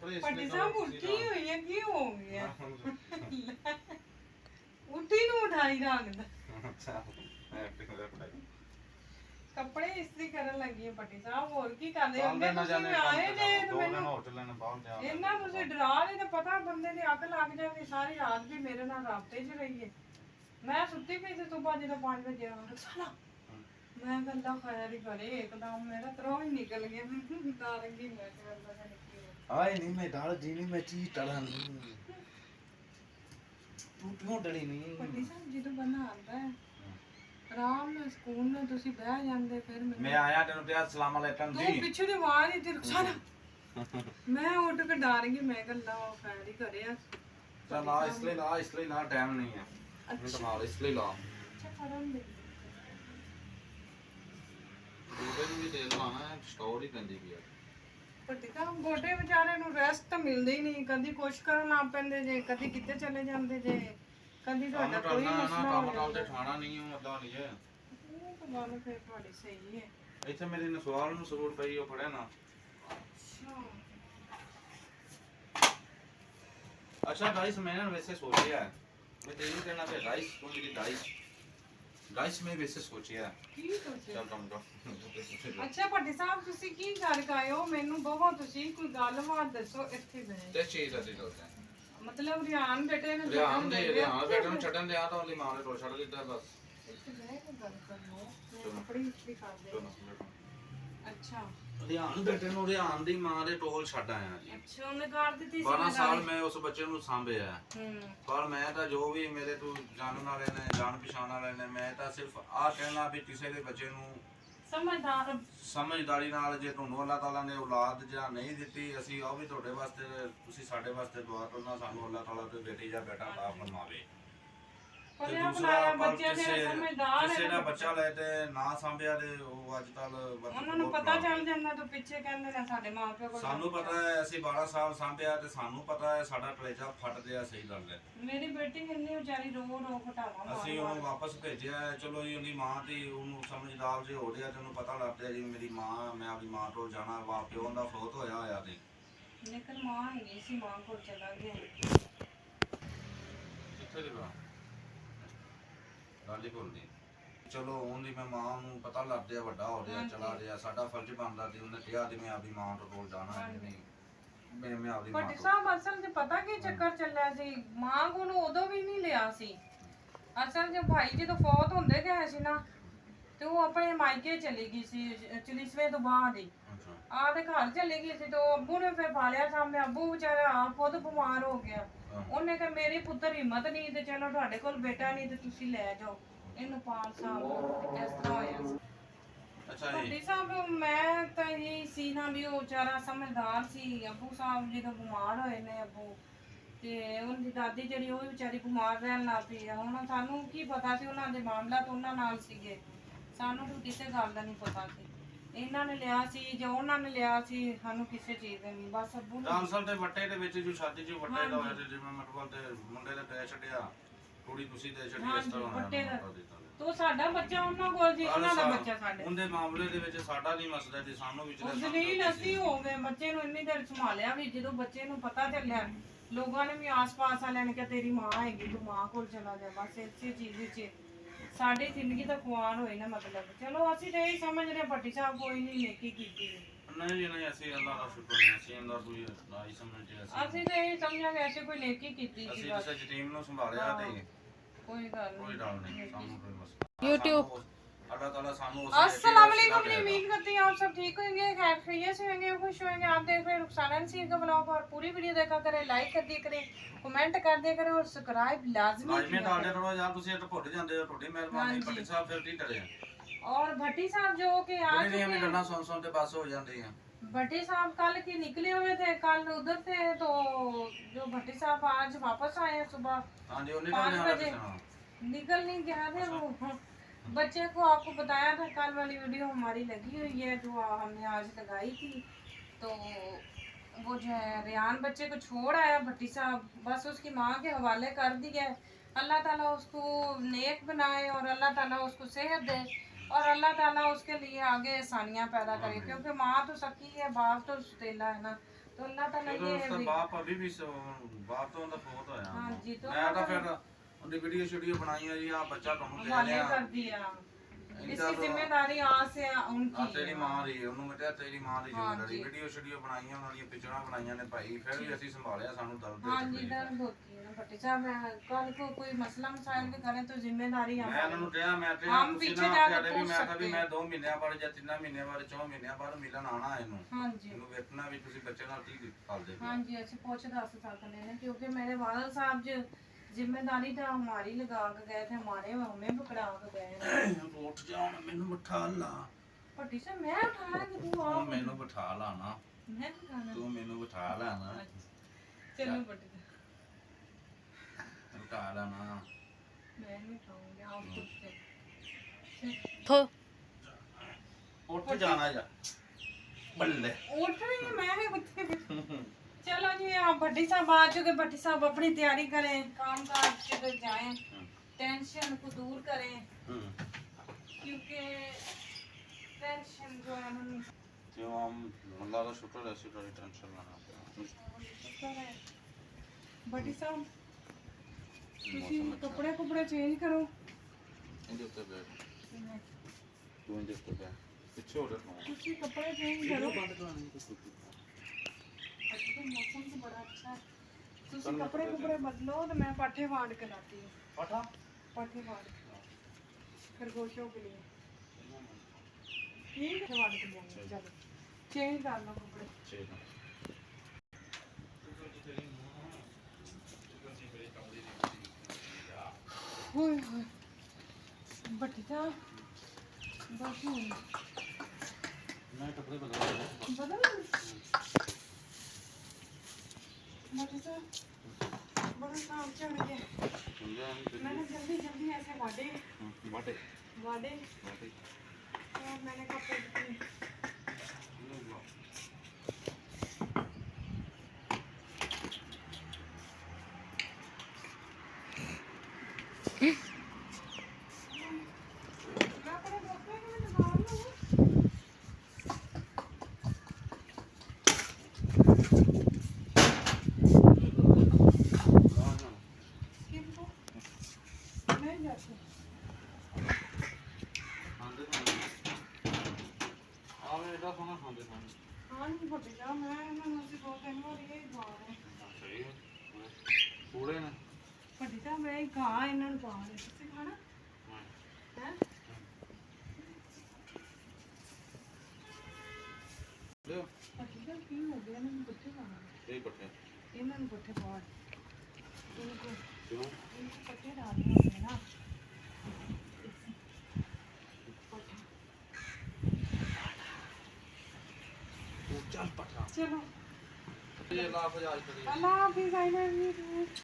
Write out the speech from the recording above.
कपड़े पट्टी साहब उठी हुई है की हो गया उठी ਨੂੰ ਉਠਾਈ ਰੱਖਦਾ अच्छा एक्टिंग कर पड़ाई ਕੱਪੜੇ ਇਸਤਰੀ ਕਰਨ ਲੱਗੀ ਹੈ ਪੱਟੀ ਸਾਹਿਬ ਹੋਰ ਕੀ ਕਰਦੇ ਹੋ ਬੰਦੇ ਨਾ ਤੁਸੀਂ ਜਾਣੇ ਆਏ ਜੇ ਦੋ ਮੈਨੂੰ ਦਿਨ ਹੋਟਲ ਨੇ ਬਾਹਰ ਜਾ ਇਹਨਾਂ ਤੁਸੀਂ ਡਰਾ ਨਹੀਂ ਤੇ ਪਤਾ ਬੰਦੇ ਦੀ ਅੱਗ ਲੱਗ ਜਾਵੇ ਸਾਰੀ ਰਾਤ ਵੀ ਮੇਰੇ ਨਾਲ ਰਾਬਤੇ 'ਚ ਰਹੀਏ ਮੈਂ ਸੁੱਤੀ ਪਈ ਸੀ ਸੁਬਾਹ ਜਦੋਂ 5 ਵਜੇ ਉੱਠ ਸਾਲਾ ਮੈਂ ਗੱਲਾਂ ਖਾਇਆ ਦੀ ਕਰੇ ਇੱਕਦਮ ਮੇਰਾ ਤਰੋਂ ਹੀ ਨਿਕਲ ਗਿਆ ਦਾਰੰਗੀ ਮੈਂ ਤੇ ਅੱਲਾ ਜਾਣੇ ਕੀ ਹੋਇਆ। आए नहीं मैं डाल जी नहीं मैं चीज टड़ा नहीं तू क्यों डली नहीं ਪੱਟੀ ਸਾਹਿਬ ਜਦੋਂ ਬੰਦਾ ਆਉਂਦਾ ਹੈ ਆਰਾਮ ਨਾਲ ਸਕੂਨ ਨਾਲ ਤੁਸੀਂ ਬਹਿ ਜਾਂਦੇ ਫਿਰ मैं आया तेन ते अस्सलाम वालेकुम ਤੂੰ जी ਪਿੱਛੇ ਦੀ ਆਵਾਜ਼ ਹੀ ਤੇ ਸਾਲਾ ਮੈਂ ਉੱਠ ਕੇ ਡਰ ਗਈ ਮੈਂ ਗੱਲਾਂ ਖੈਰ ਹੀ ਕਰਿਆ चल ला इसलिए ला टाइम नहीं है मैं तो मार इसलिए ला ਅੱਛਾ ਕਰਨ ਦੇ दूसरे ਨੂੰ ਵੀ ਤੇਲ ਲਾਣਾ ਹੈ ਸਟੋਰ ਹੀ ਪੈਂਦੀ ਵੀ ਆ ਪੱਟੀ ਸਾਹਿਬ ਗੋਡੇ ਵਿਚਾਰੇ ਨੂੰ ਰੈਸਟ ਤਾਂ ਮਿਲਦੀ ਹੀ ਨਹੀਂ ਕਦੀ ਕੁਛ ਕਰਨ ਆ ਪੈਂਦੇ ਜੇ ਕਦੀ ਕਿਤੇ ਚਲੇ ਜਾਂਦੇ ਜੇ ਕਦੀ ਤੁਹਾਡਾ ਕੰਮ ਕੋਈ ਕਰਨਾ ਨਾ ਮਸਲਾ ਕੰਮ ਹੋਵੇ ਨਾਲ ਤੇ ਠਾਣਾ ਨਹੀਂ ਉਹ ਅੱਦਾ ਨਹੀਂ ਹੈ ਉਹ ਤਾਂ ਗੱਲ ਫਿਰ ਤੁਹਾਡੀ ਸਹੀ ਹੈ ਇੱਥੇ ਮੇਰੀ ਨਸਵਾਲ ਨੂੰ ਸਲੂਟ ਪਈ ਉਹ ਫੜਿਆ ਨਾ ਅੱਛਾ अच्छा गाइस मैंने वैसे सोच लिया है मैं तेरी कहना पे गाइस तुम मेरी गाइस मैं वैसे सोचिया ਕੀ ਸੋਚਿਆ चल तुम तो ਅੱਛਾ ਪੱਟੀ ਸਾਹਿਬ ਤੁਸੀਂ ਕੀ ਕਰ ਗਏ ਹੋ ਮੈਨੂੰ ਬਹੁਤ ਤੁਸੀਂ ਕੋਈ ਗੱਲਬਾਤ ਦੱਸੋ ਇੱਥੇ ਬਹਿ ਤੇ ਚੀਜ਼ ਅਸੀਂ ਲੋਕਾਂ ਮਤਲਬ ਰਿਆਨ ਬੇਟੇ ਨੇ ਰਿਆਨ ਬੇਟੇ ਨੂੰ ਛੱਡਣ ਦੇ ਆ ਤਾਂ ਉਹਦੀ ਮਾਂ ਨੇ ਟੋਲ ਛੱਡ ਦਿੱਤਾ ਬਸ ਇੱਥੇ ਬਹਿ ਕੇ ਗੱਲ ਕਰ ਲਓ ਮੈਂ ਕੱਪੜੇ ਇਸਤਰੀ ਕਰ ਦੇ ਅੱਛਾ ਰਿਆਨ ਬੇਟੇ ਨੂੰ ਰਿਆਨ ਦੀ ਮਾਂ ਦੇ ਟੋਲ ਛੱਡ ਆਇਆ ਜੀ ਅੱਛਾ ਉਹਨੇ ਕਰ ਦਿੱਤੀ ਸੀ 12 ਸਾਲ ਮੈਂ ਉਸ ਬੱਚੇ ਨੂੰ ਸਾਂਭਿਆ ਹੂੰ ਪਰ ਮੈਂ ਤਾਂ ਜੋ ਵੀ ਮੇਰੇ ਤੋਂ ਜਾਣਨ ਵਾਲੇ ਨੇ ਜਾਣ ਪਛਾਣ ਵਾਲੇ ਨੇ ਮੈਂ ਤਾਂ ਸਿਰਫ ਆਹ ਕਹਿਣਾ ਵੀ ਕਿਸੇ ਦੇ ਬੱਚੇ ਨੂੰ ਸਮਝਦਾਰ ਸਮਝਦਾਰੀ ਨਾਲ ਜੇ ਤੁਹਾਨੂੰ ਅੱਲਾਹ ਤਾਲਾ ਨੇ ਔਲਾਦ ਜਾਂ ਨਹੀਂ ਦਿੱਤੀ ਅਸੀਂ ਉਹ ਵੀ ਤੁਹਾਡੇ ਵਾਸਤੇ ਤੁਸੀਂ ਸਾਡੇ ਵਾਸਤੇ ਦੁਆ ਕਰਨਾ ਸਾਨੂੰ ਅੱਲਾਹ ਤਾਲਾ ਤੇ ਬੇਟੀ ਜਾਂ ਬੇਟਾ ਅਤਾ ਫਰਮਾਵੇ ਤੇ ਪਰਿਆ ਦੂਸਰਾ ਬਣਾਇਆ ਪਰ ਬੱਚਿਆਂ ਦੇ ਕਿਸੇ ਸਮਝਦਾਰ ਕਿਸੇ ਦਾ ਹੈ ਬੱਚਾ ਲੈ ਤੇ ਨਾ ਸਾਂਭਿਆ ਤੇ ਉਹ ਅੱਜ ਕੱਲ ਉਹਨਾਂ ਨੂੰ ਪਤਾ ਚੱਲ ਜਾਂਦਾ ਤਾਂ ਪਿੱਛੇ ਕਹਿੰਦੇ ਨੇ ਸਾਡੇ ਮਾਪਿਓ ਕੋਲ ਸਾਨੂੰ ਪਤਾ ਹੈ ਅਸੀਂ 12 ਸਾਲ ਸਾਂਭਿਆ ਤੇ ਸਾਨੂੰ ਪਤਾ ਹੈ ਸਾਡਾ ਕਲੇਜਾ ਫਟ ਗਿਆ ਸਹੀ ਗੱਲ ਹੈ ਮੇਰੀ ਬੇਟੀ ਕਿੰਨੀ ਵਿਚਾਰੀ ਰੋ ਰੋ ਘਟਾਵਾ ਅਸੀਂ ਉਹਨੂੰ ਵਾਪਸ ਭੇਜਿਆ ਹੈ। ਚਲੋ ਜੀ ਉਹਦੀ ਮਾਂ ਦੀ ਉਹਨੂੰ ਸਮਝਦਾਰ ਜੇ ਹੋ ਰਿਹਾ ਤੇ ਉਹਨੂੰ ਪਤਾ ਲੱਗ ਪਿਆ ਜੀ ਮੇਰੀ ਮਾਂ ਮੈਂ ਆਪਣੀ ਮਾਂ ਕੋਲ ਜਾਣਾ ਵਾ ਪਿਓ ਦਾ ਫੌਤ ਹੋਇਆ ਤੇ ਲੇਕਿਨ ਮਾਂ ਹੀ ਨਹੀਂ ਸੀ ਮਾਂ ਕੋਲ ਚਲਾ ਗਿਆ ਕਿੱਥੇ ਦੀ ਮਾਂ ਗਾਲੀ ਬੋਲਦੀ ਚਲੋ ਉਹਦੀ ਮੈਂ ਮਾਂ ਨੂੰ ਪਤਾ ਲੱਗ ਗਿਆ ਵੱਡਾ ਹੋ ਰਿਹਾ ਚਲਾ ਰਿਹਾ ਸਾਡਾ ਫਰਜ਼ ਬਣਦਾ ਸੀ ਉਹਨੇ ਕਿਹਾ ਕਿ ਮੈਂ ਆਪਣੀ ਮਾਂ ਕੋਲ ਜਾਣਾ ਹੈ ਨਹੀਂ ਮੈਂ ਆਪਣੀ ਮਾਂ ਪੱਟੀ ਸਾਹਿਬ ਅਸਲ 'ਚ ਪਤਾ ਕੀ ਚੱਕਰ ਚੱਲਿਆ ਸੀ ਮਾਂ ਕੋਲ ਉਦੋਂ ਵੀ ਨਹੀਂ ਲਿਆ ਸੀ ਅਸਲ 'ਚ ਭਾਈ ਜਦੋਂ ਫੌਤ ਹੁੰਦੇ ਗਏ ਸੀ ਨਾ ਤੇ ਉਹ ਆਪਣੇ ਮਾਇਕੇ ਚਲੀ ਗਈ ਸੀ ਚਲੀਸਵੇ ਤੋਂ ਬਾਅਦ ਹੀ ਆ ਦੇ ਘਰ ਚਲੀ ਗਈ ਸੀ ਤੇ ਉਹ ਅੱਬੂ ਨੇ ਫਿਰ ਪਾਲਿਆ ਸਾਹਮਣੇ ਅੱਬੂ ਵਿਚਾਰਾ ਆਪ ਖੁਦ ਬਿਮਾਰ ਹੋ ਗਿਆ ਉਹਨੇ ਕਿਹਾ ਮੇਰੀ ਪੁੱਤਰ ਹਿੰਮਤ ਨਹੀਂ ਤੇ ਚਲੋ ਤੁਹਾਡੇ ਕੋਲ ਬੇਟਾ ਨਹੀਂ ਤੇ ਤੁਸੀਂ ਲੈ ਜਾਓ ਇਹਨੂੰ 5 ਸਾਲ ਇਸ ਤਰ੍ਹਾਂ ਹੋਇਆ ਸੀ ਅੱਛਾ ਜੀ ਪੱਟੀ ਸਾਹਿਬ ਮੈਂ ਤਾਂ ਇਹ ਸੀ ਨਾ ਵੀ ਉਹ ਵਿਚਾਰਾ ਸਮਝਦਾਰ ਸੀ ਅੱਬੂ ਸਾਹਿਬ ਜਦੋਂ ਬਿਮਾਰ ਹੋਏ ਨੇ ਅੱਬੂ ਤੇ ਉਹਦੀ ਦਾਦੀ ਜਿਹੜੀ ਉਹ ਵੀ ਵਿਚਾਰੀ ਬਿਮਾਰ ਰਹਿਣ ਲੱਗ ਪਈ ਆ ਹੁਣ ਸਾਨੂੰ ਕੀ ਪਤਾ ਸੀ ਉਹਨਾਂ ਦੇ ਮਾਮਲਾ ਤਾਂ ਉਹਨਾਂ ਨਾਲ ਸੀਗੇ ਸਾਨੂੰ ਤਾਂ ਕਿਸੇ ਗੱਲ ਦਾ ਨਹੀਂ ਪਤਾ ਸੀ ਇਹਨਾਂ ਨੇ ਲਿਆ ਸੀ ਜਾਂ ਉਹਨਾਂ ਨੇ ਲਿਆ ਸੀ ਸਾਨੂੰ ਕਿਸੇ ਚੀਜ਼ ਦਾ ਨਹੀਂ ਬਸ ਅੱਬੂ ਨੇ ਰਾਮਸਲ ਦੇ ਵੱਟੇ ਦੇ ਵਿੱਚ ਜੋ ਸ਼ਾਦੀ ਚ ਵੱਟੇ ਦਾ ਹੋਇਆ ਤੇ ਜਿਵੇਂ ਮਤਲਬ ਤੇ ਮੁੰਡੇ ਦੇ ਦੇ ਛੱਡਿਆ ਕੁੜੀ ਤੁਸੀਂ ਦੇ ਛੱਡੀ ਇਸ ਤਰ੍ਹਾਂ ਵੱਟੇ ਦਾ ਹੋਇਆ ਤੋ ਸਾਡਾ ਬੱਚਾ ਉਹਨਾਂ ਕੋਲ ਜੀ ਉਹਨਾਂ ਦਾ ਬੱਚਾ ਸਾਡੇ ਉਹਦੇ ਮਾਮਲੇ ਦੇ ਵਿੱਚ ਸਾਡਾ ਨਹੀਂ ਮਸਲਾ ਤੇ ਸਾਨੂੰ ਵਿੱਚ ਉਹ ਦਲੀਲ ਅਸੀਂ ਹੋ ਗਏ ਬੱਚੇ ਨੂੰ ਇੰਨੀ ਦੇਰ ਸੰਭਾਲਿਆ ਵੀ ਜਦੋਂ ਬੱਚੇ ਨੂੰ ਪਤਾ ਚੱਲਿਆ ਲੋਕਾਂ ਨੇ ਵੀ ਆਸ-ਪਾਸ ਵਾਲਿਆਂ ਨੇ ਕਿਹਾ ਤੇਰੀ ਮਾਂ ਹੈਗੀ ਤੂੰ ਮਾਂ ਕੋਲ ਚਲਾ ਜਾ ਬਸ ਇਸੇ ਚੀਜ਼ ਵਿੱਚ ਸਾਡੀ ਜ਼ਿੰਦਗੀ ਦਾ ਖੁਆਰ ਹੋਈ ਨਾ ਮਤਲਬ ਚਲੋ ਅਸੀਂ ਤਾਂ ਇਹ ਸਮਝ ਰਹੇ ਪੱਟੀ ਸਾਹਿਬ ਕੋਈ ਨਹੀਂ ਨੇਕੀ ਕੀਤੀ ਨਹੀਂ ਜੀ ਨਹੀਂ ਅਸੀਂ ਅੱਲਾਹ ਦਾ ਸ਼ੁਕਰ ਹੈ ਅਸੀਂ ਅੰਦਰ ਕੋਈ ਨਾ ਹੀ ਸਮਝਦੇ ਅਸੀਂ ਤਾਂ ਇਹ ਸਮਝਾਂਗੇ ਅਸੀਂ ਕੋਈ ਨੇਕੀ ਕੀਤੀ ਸੀ ਅਸੀਂ ਬਸ ਜਿਸ ਟੀਮ ਨੂੰ ਸੰਭਾਲਿਆ ਤੇ ਕੋਈ ਗੱਲ ਕੋਈ ਨਹੀਂ ਡਰ ਨਹੀਂ ਸਾਨੂੰ ਕੋਈ ਮਸਲਾ YouTube अल्लाह ताला सानू अस्सलाम वालेकुम उम्मीद करती हूँ आप सब ठीक होंगे खैर खैरियत से होंगे खुश होंगे आप देख रहे हैं रुखसाना नसीर का ब्लॉग और पूरी वीडियो देखा करें लाइक कर दिया करें कमेंट कर दिया करें और सब्सक्राइब लाजमी आज में डाल दे करो यार ਤੁਸੀਂ ਤਾਂ ਭੁੱਲ ਜਾਂਦੇ ਹੋ ਤੁਹਾਡੀ ਮਿਹਰਬਾਨੀ ਭੱਟੀ ਸਾਹਿਬ ਫਿਰ ਕੀ ਕਰੇ और भट्टी साहब जो कि आज ਨਹੀਂ ਹਮੇ ਗੱਲਾਂ ਸੁਣ ਸੁਣ ਤੇ ਬਸ ਹੋ ਜਾਂਦੀ ਹੈ भट्टी साहब कल की निकले हुए थे कल उधर थे तो जो भट्टी साहब आज वापस आए हैं सुबह हाँ जी उन्हीं 5 ने बजे निकल नहीं गया थे वो बच्चे को आपको बताया था कल वाली वीडियो हमारी लगी हुई है जो हमने आज लगाई थी तो वो जो है रेहान बच्चे को छोड़ आया भट्टी साहब बस उसकी माँ के हवाले कर दिया अल्लाह ताला उसको नेक बनाए और अल्लाह ताला उसको सेहत दे और अल्लाह ताला उसके लिए आगे आसानियाँ पैदा करे क्योंकि माँ तो सकी है बाप तो सुतेला है ना तो अल्लाह ताला चलो ये उसका भी- बाप अभी भी बाप तो उनका बहुत होया हाँ जी, तो मैं तो मतलब- फिर उनकी वीडियो शीडियो बनाई है जी आ बच्चा तुम दे हवाले लिया कर दिया। इनका इसकी तो- जिम्मेदारी आज से ਆ उनकी ਤੇਰੀ है। ਮਾਂ ਦੀ ਉਹਨੂੰ ਮੈਂ ਕਿਹਾ ਤੇਰੀ ਮਾਂ ਦੀ ਹਾਂ ਜ਼ਿੰਮੇਵਾਰੀ ਜੀ। ਵੀਡੀਓ ਸ਼ੀਡੀਓ ਬਣਾਈਆਂ ਉਹਨਾਂ ਦੀਆਂ ਪਿਕਚਰਾਂ ਬਣਾਈਆਂ ਨੇ ਭਾਈ ਫਿਰ ਵੀ ਅਸੀਂ ਸੰਭਾਲਿਆ ਸਾਨੂੰ ਦਰਦ हाँ ਦੇ जी, दर्द होती है ना भट्टी साहब। कल को कोई मसला मसाइल भी करें तो जिम्मेदारी ਮੈਂ ਇਹਨਾਂ ਨੂੰ ਕਿਹਾ ਮੈਂ ਤੇ हम ਤੁਸੀਂ पीछे ਨਾ जाके ਆਖਿਆ ਵੀ पूछ ਮੈਂ ਤਾਂ ਵੀ सकते ਮੈਂ हैं। 2 ਮਹੀਨਿਆਂ ਬਾਅਦ ਜਾਂ 3 ਮਹੀਨਿਆਂ ਬਾਅਦ 4 ਮਹੀਨਿਆਂ ਬਾਅਦ ਮਿਲਣ ਆਣਾ ਇਹਨੂੰ हाँ जी, ਇਹਨੂੰ ਵੇਖਣਾ ਵੀ ਤੁਸੀਂ ਬੱਚੇ ਨਾਲ ਕੀ ਕਰਦੇ हाँ जी, ਅਸੀਂ ਪੁੱਛ ਦੱਸ ਸਕਦੇ हैं क्योंकि मेरे वाला साहब जो जिम्मेदारी तो हमारी लगा के गए थे, हमारे हमें पकड़ा के गए हैं। ਹੋ ਉੱਠ ਜਾ ਹੁਣ ਮੈਨੂੰ ਬਿਠਾ ਲਾ भट्टी साहब मैं उठाना कि तू ਤੂੰ आओ? ਮੈਨੂੰ ਬਿਠਾ ਲਾ ਨਾ मैं उठाना। ਤੂੰ ਮੈਨੂੰ ਬਿਠਾ ਲਾ ਨਾ चलो भट्टी साहब, ਬਿਠਾ ਲਾ ਨਾ मैं नहीं उठाऊंगी, आप खुद से। थो ਉੱਠ जाना जा ਬੱਲੇ उठ रही है, मैं ही उठती। चलो जी, आप भट्टी साहब आ चुके। भट्टी साहब अपनी तैयारी करें, काम काज के जाएं, टेंशन को दूर करें, क्योंकि टेंशन जो है ना ਕਿਉਂ ਆਮ ਅੱਲਾ ਦਾ ਸ਼ੁਕਰ ਹੈ ਅਸੀਂ ਕੋਈ ਟੈਨਸ਼ਨ ਨਾ ਨਾ भट्टी साहब ਤੁਸੀਂ ਕੱਪੜੇ ਕੁਪੜੇ ਚੇਂਜ ਕਰੋ। ਇਹਦੇ ਉੱਤੇ ਬੈਠ ਤੂੰ ਇਹਦੇ ਉੱਤੇ ਬੈਠ ਪਿੱਛੇ ਹੋ ਰਿਹਾ ਤੁਸੀਂ ਕੱਪੜੇ ਚੇਂਜ ਕਰੋ। ਬੰਦ ਕਰਾਣੀ ਕੋਈ ਅੱਜ ਦਾ ਮੌਸਮ तो बड़ा अच्छा है। ਤੁਸੀਂ ਕੱਪੜੇ ਕੁਪੜੇ ਬਦਲੋ तो मैं पाठे वाड़ के लाती हूँ। ਪਠਾ पाठे वाड़ खरगोशों के लिए ठीक है, वाड़ के जाएंगे। चलो चेंज कर लो कपड़े। ਠੀਕ होए होए भट्टी साहब बस हुन ਮੈਂ ਕੱਪੜੇ ਬਦਲ ਰਿਹਾ बदल भट्टी साहब बड़ा काम चढ़ गया। ਸਮਝਿਆ मैंने जल्दी जल्दी ऐसे वाड़े ਬਾਟੇ वाड़े ਬਾਟੇ और मैंने कपड़े नहीं जाते। ਆਵੇ ਇਹਦਾ ਸੋਨਾ ਖਾਂਦੇ ਸਨ हाँ जी भट्टी साहब, मैं इन्होंने उसे दो तीन बार ये खा रहे हैं। ਸਹੀ ਹੈ ਕੂੜੇ ਨੇ भट्टी साहब मैं ही खा इन्होंने खा रहे। तुसी खाना है? ਲਿਓ भट्टी साहब की हो गया इन्होंने पट्टे खाना? ਇਹ ਪੱਠੇ इन्होंने पट्टे पाड़ इनको ਕਿਉਂ इनको पट्टे डालने होते हैं ना। पट्टे। ਤੂੰ ਚੱਲ ਪੱਠਾ चलो ਇਹ ਲਾ ਫਜਾਜ ਕਰੀ अल्लाह हाफिज़।